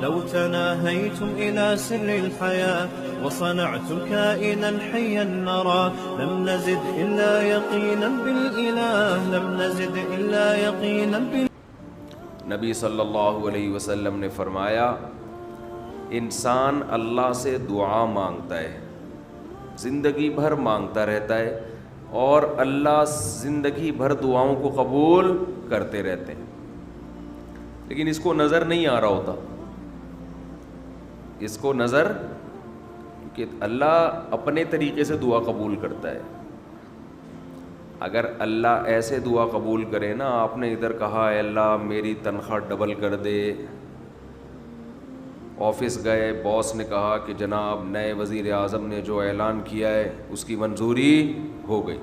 لو تناهيتم إلى سر الحياة وصنعتم كائنا حيا نرى لم نزد إلا يقينا بالإله لم نزد إلا يقينا نبی صلی اللہ علیہ وسلم نے فرمایا انسان اللہ سے دعا مانگتا ہے، زندگی بھر مانگتا رہتا ہے، اور اللہ زندگی بھر دعاؤں کو قبول کرتے رہتے ہیں، لیکن اس کو نظر نہیں آ رہا ہوتا، اس کو نظر کہ اللہ اپنے طریقے سے دعا قبول کرتا ہے۔ اگر اللہ ایسے دعا قبول کرے نا، آپ نے ادھر کہا اے اللہ میری تنخواہ ڈبل کر دے، آفس گئے باس نے کہا کہ جناب نئے وزیر اعظم نے جو اعلان کیا ہے اس کی منظوری ہو گئی،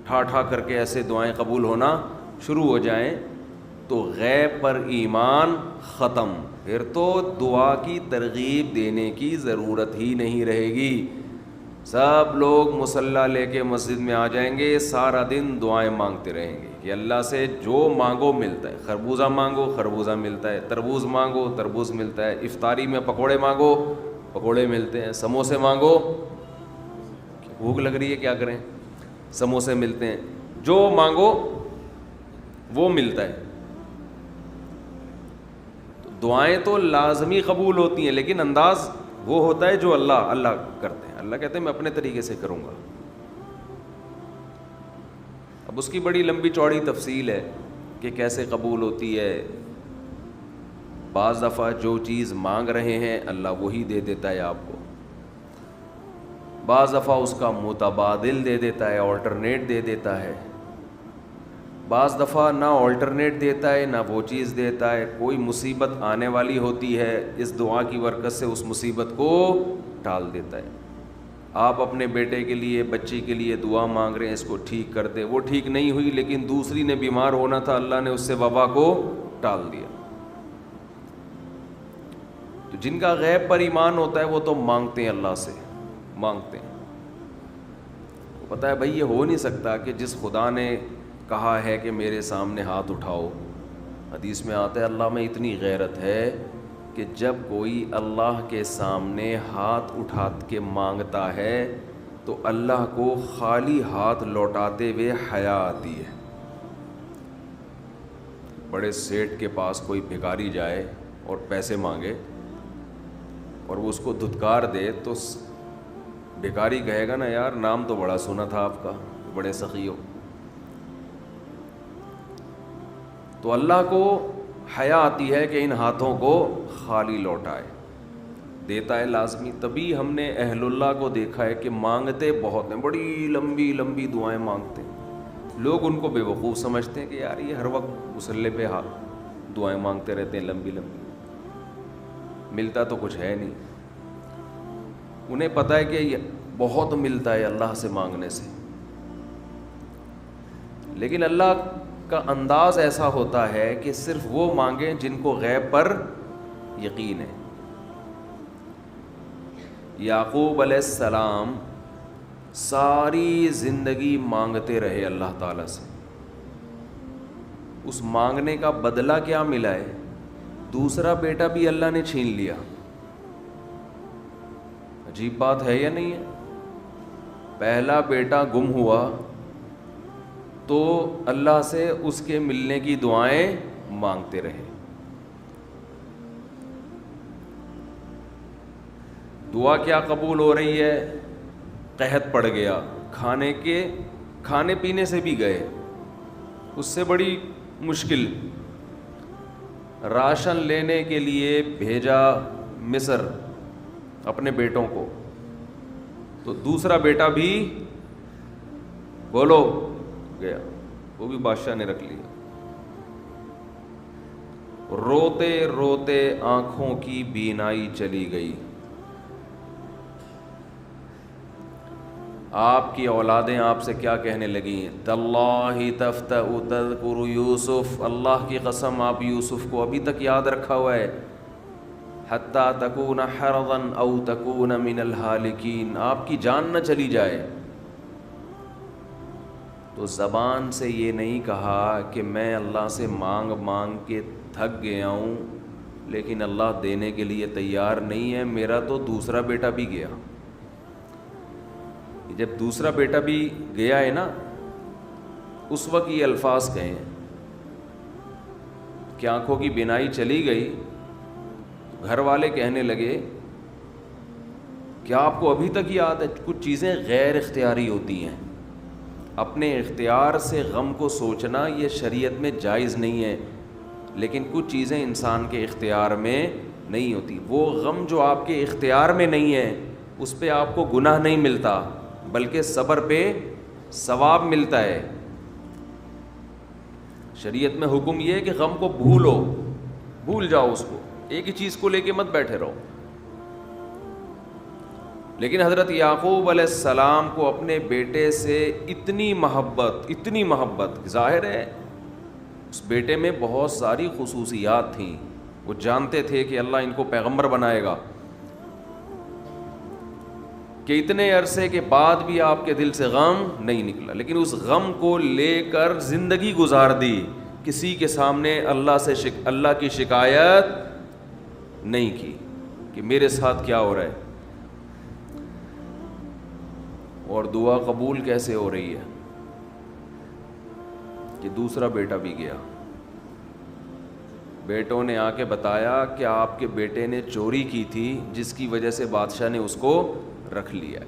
ٹھا ٹھا کر کے ایسے دعائیں قبول ہونا شروع ہو جائیں تو غیب پر ایمان ختم، پھر تو دعا کی ترغیب دینے کی ضرورت ہی نہیں رہے گی، سب لوگ مصلی لے کے مسجد میں آ جائیں گے، سارا دن دعائیں مانگتے رہیں گے کہ اللہ سے جو مانگو ملتا ہے، خربوزہ مانگو خربوزہ ملتا ہے، تربوز مانگو تربوز ملتا ہے، افطاری میں پکوڑے مانگو پکوڑے ملتے ہیں، سموسے مانگو بھوک لگ رہی ہے کیا کریں، سموسے ملتے ہیں، جو مانگو وہ ملتا ہے۔ دعائیں تو لازمی قبول ہوتی ہیں، لیکن انداز وہ ہوتا ہے جو اللہ کرتے ہیں، اللہ کہتے ہیں میں اپنے طریقے سے کروں گا۔ اب اس کی بڑی لمبی چوڑی تفصیل ہے کہ کیسے قبول ہوتی ہے۔ بعض دفعہ جو چیز مانگ رہے ہیں اللہ وہی دے دیتا ہے آپ کو، بعض دفعہ اس کا متبادل دے دیتا ہے، آلٹرنیٹ دے دیتا ہے، بعض دفعہ نہ آلٹرنیٹ دیتا ہے نہ وہ چیز دیتا ہے، کوئی مصیبت آنے والی ہوتی ہے، اس دعا کی برکت سے اس مصیبت کو ٹال دیتا ہے۔ آپ اپنے بیٹے کے لیے بچی کے لیے دعا مانگ رہے ہیں اس کو ٹھیک کر دے، وہ ٹھیک نہیں ہوئی لیکن دوسری نے بیمار ہونا تھا، اللہ نے اس سے وبا کو ٹال دیا۔ تو جن کا غیب پر ایمان ہوتا ہے وہ تو مانگتے ہیں، اللہ سے مانگتے ہیں۔ پتہ ہے بھائی یہ ہو نہیں سکتا کہ جس خدا نے کہا ہے کہ میرے سامنے ہاتھ اٹھاؤ، حدیث میں آتا ہے اللہ میں اتنی غیرت ہے کہ جب کوئی اللہ کے سامنے ہاتھ اٹھا کے مانگتا ہے تو اللہ کو خالی ہاتھ لوٹاتے ہوئے حیا آتی ہے۔ بڑے سیٹ کے پاس کوئی بھکاری جائے اور پیسے مانگے اور وہ اس کو دھتکار دے تو بھکاری کہے گا نا یار نام تو بڑا سنا تھا آپ کا، بڑے سخی ہو۔ تو اللہ کو حیا آتی ہے کہ ان ہاتھوں کو خالی لوٹائے، دیتا ہے لازمی۔ تبھی ہم نے اہل اللہ کو دیکھا ہے کہ مانگتے بہت ہیں، بڑی لمبی لمبی دعائیں مانگتے ہیں، لوگ ان کو بے وقوف سمجھتے ہیں کہ یار یہ ہر وقت مصلی پہ دعائیں مانگتے رہتے ہیں لمبی لمبی، ملتا تو کچھ ہے نہیں۔ انہیں پتہ ہے کہ یہ بہت ملتا ہے اللہ سے مانگنے سے، لیکن اللہ کا انداز ایسا ہوتا ہے کہ صرف وہ مانگیں جن کو غیب پر یقین ہے۔ یعقوب علیہ السلام ساری زندگی مانگتے رہے اللہ تعالیٰ سے، اس مانگنے کا بدلہ کیا ملا ہے؟ دوسرا بیٹا بھی اللہ نے چھین لیا۔ عجیب بات ہے یا نہیں ہے؟ پہلا بیٹا گم ہوا تو اللہ سے اس کے ملنے کی دعائیں مانگتے رہے۔ دعا کیا قبول ہو رہی ہے؟ قحط پڑ گیا، کھانے پینے سے بھی گئے، اس سے بڑی مشکل، راشن لینے کے لیے بھیجا مصر اپنے بیٹوں کو، تو دوسرا بیٹا بھی بولو گیا، وہ بھی بادشاہ نے رکھ لیا۔ روتے روتے آنکھوں کی بینائی چلی گئی۔ آپ کی اولادیں آپ سے کیا کہنے لگیں؟ تاللہ تفتأ تذکر یوسف، اللہ کی قسم آپ یوسف کو ابھی تک یاد رکھا ہوا ہے، حتی تکون حرضا او تکون من الہالکین، آپ کی جان نہ چلی جائے۔ تو زبان سے یہ نہیں کہا کہ میں اللہ سے مانگ مانگ کے تھک گیا ہوں، لیکن اللہ دینے کے لیے تیار نہیں ہے. میرا تو دوسرا بیٹا بھی گیا. جب دوسرا بیٹا بھی گیا ہے نا, اس وقت یہ الفاظ کہے ہیں کہ آنکھوں کی بینائی چلی گئی. گھر والے کہنے لگے کیا آپ کو ابھی تک یاد ہے؟ کچھ چیزیں غیر اختیاری ہوتی ہیں. اپنے اختیار سے غم کو سوچنا یہ شریعت میں جائز نہیں ہے, لیکن کچھ چیزیں انسان کے اختیار میں نہیں ہوتی. وہ غم جو آپ کے اختیار میں نہیں ہے اس پہ آپ کو گناہ نہیں ملتا, بلکہ صبر پہ ثواب ملتا ہے. شریعت میں حکم یہ ہے کہ غم کو بھول جاؤ, اس کو ایک ہی چیز کو لے کے مت بیٹھے رہو. لیکن حضرت یعقوب علیہ السلام کو اپنے بیٹے سے اتنی محبت, ظاہر ہے اس بیٹے میں بہت ساری خصوصیات تھیں. وہ جانتے تھے کہ اللہ ان کو پیغمبر بنائے گا, کہ اتنے عرصے کے بعد بھی آپ کے دل سے غم نہیں نکلا, لیکن اس غم کو لے کر زندگی گزار دی. کسی کے سامنے اللہ کی شکایت نہیں کی کہ میرے ساتھ کیا ہو رہا ہے. اور دعا قبول کیسے ہو رہی ہے کہ دوسرا بیٹا بھی گیا. بیٹوں نے آ کے بتایا کہ آپ کے بیٹے نے چوری کی تھی, جس کی وجہ سے بادشاہ نے اس کو رکھ لیا.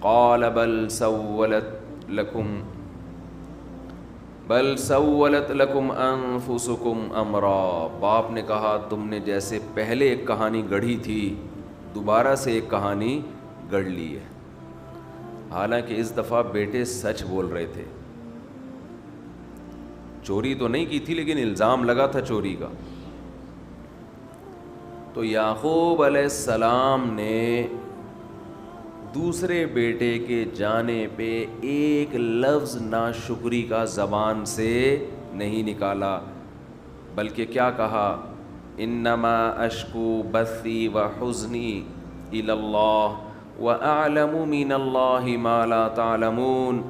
قال بل سولت لکم انفسکم امرا. باپ نے کہا تم نے جیسے پہلے ایک کہانی گڑھی تھی دوبارہ سے ایک کہانی گڑھ لی ہے. حالانکہ اس دفعہ بیٹے سچ بول رہے تھے, چوری تو نہیں کی تھی لیکن الزام لگا تھا چوری کا. تو یعقوب علیہ السلام نے دوسرے بیٹے کے جانے پہ ایک لفظ ناشکری کا زبان سے نہیں نکالا, بلکہ کیا کہا, انما اشکو بثی وحزنی الی اللہ وَأَعْلَمُ مِنَ اللَّهِ مَا لَا تَعْلَمُونَ.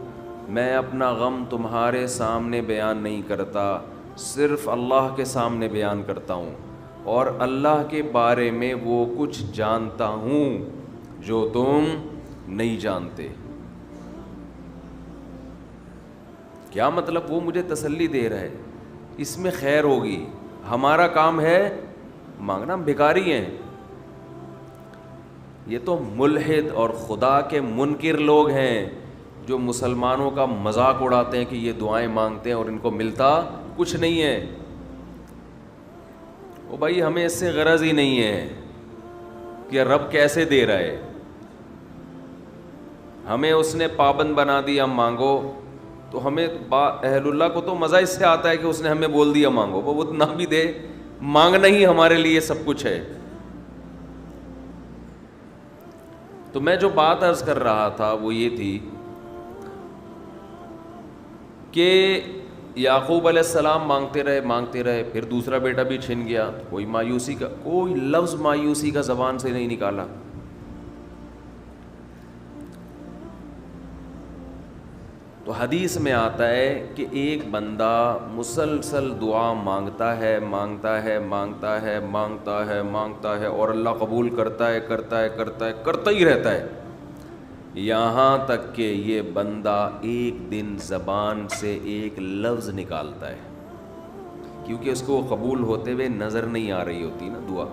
میں اپنا غم تمہارے سامنے بیان نہیں کرتا, صرف اللہ کے سامنے بیان کرتا ہوں, اور اللہ کے بارے میں وہ کچھ جانتا ہوں جو تم نہیں جانتے. کیا مطلب؟ وہ مجھے تسلی دے رہا ہے, اس میں خیر ہوگی. ہمارا کام ہے مانگنا, ہم بھکاری ہیں. یہ تو ملحد اور خدا کے منکر لوگ ہیں جو مسلمانوں کا مذاق اڑاتے ہیں کہ یہ دعائیں مانگتے ہیں اور ان کو ملتا کچھ نہیں ہے. او بھائی, ہمیں اس سے غرض ہی نہیں ہے کہ رب کیسے دے رہا ہے. ہمیں اس نے پابند بنا دیا مانگو, تو ہمیں اہل اللہ کو تو مزہ اس سے آتا ہے کہ اس نے ہمیں بول دیا مانگو, وہ نہ بھی دے, مانگنا ہی ہمارے لیے سب کچھ ہے. تو میں جو بات عرض کر رہا تھا وہ یہ تھی کہ یعقوب علیہ السلام مانگتے رہے, پھر دوسرا بیٹا بھی چھن گیا. کوئی لفظ مایوسی کا زبان سے نہیں نکالا. تو حدیث میں آتا ہے کہ ایک بندہ مسلسل دعا مانگتا ہے اور اللہ قبول کرتا ہی رہتا ہے, یہاں تک کہ یہ بندہ ایک دن زبان سے ایک لفظ نکالتا ہے, کیونکہ اس کو قبول ہوتے ہوئے نظر نہیں آ رہی ہوتی نا دعا.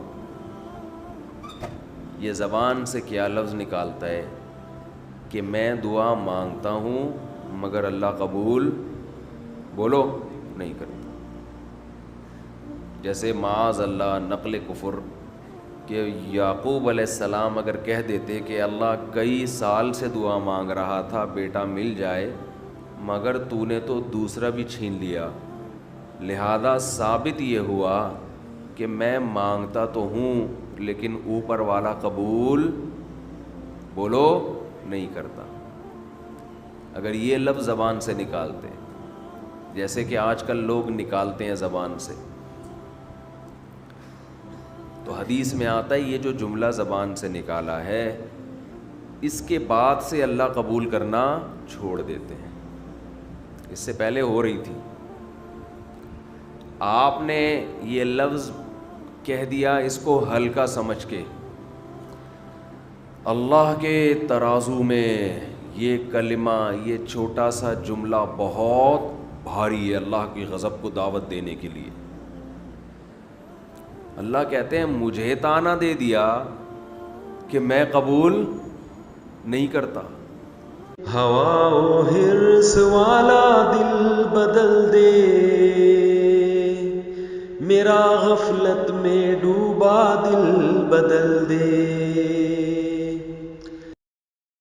یہ زبان سے کیا لفظ نکالتا ہے کہ میں دعا مانگتا ہوں مگر اللہ قبول بولو نہیں کرتا. جیسے معاذ اللہ نقل کفر, کہ یعقوب علیہ السلام اگر کہہ دیتے کہ اللہ کئی سال سے دعا مانگ رہا تھا بیٹا مل جائے, مگر تو نے تو دوسرا بھی چھین لیا, لہذا ثابت یہ ہوا کہ میں مانگتا تو ہوں لیکن اوپر والا قبول بولو نہیں کرتا. اگر یہ لفظ زبان سے نکالتے, جیسے کہ آج کل لوگ نکالتے ہیں زبان سے, تو حدیث میں آتا ہے یہ جو جملہ زبان سے نکالا ہے اس کے بعد سے اللہ قبول کرنا چھوڑ دیتے ہیں. اس سے پہلے ہو رہی تھی. آپ نے یہ لفظ کہہ دیا اس کو ہلکا سمجھ کے. اللہ کے ترازو میں یہ کلمہ، یہ چھوٹا سا جملہ بہت بھاری ہے اللہ کی غضب کو دعوت دینے کے لیے. اللہ کہتے ہیں مجھے تانا دے دیا کہ میں قبول نہیں کرتا. ہوا و حرص والا دل بدل دے، میرا غفلت میں ڈوبا دل بدل دے.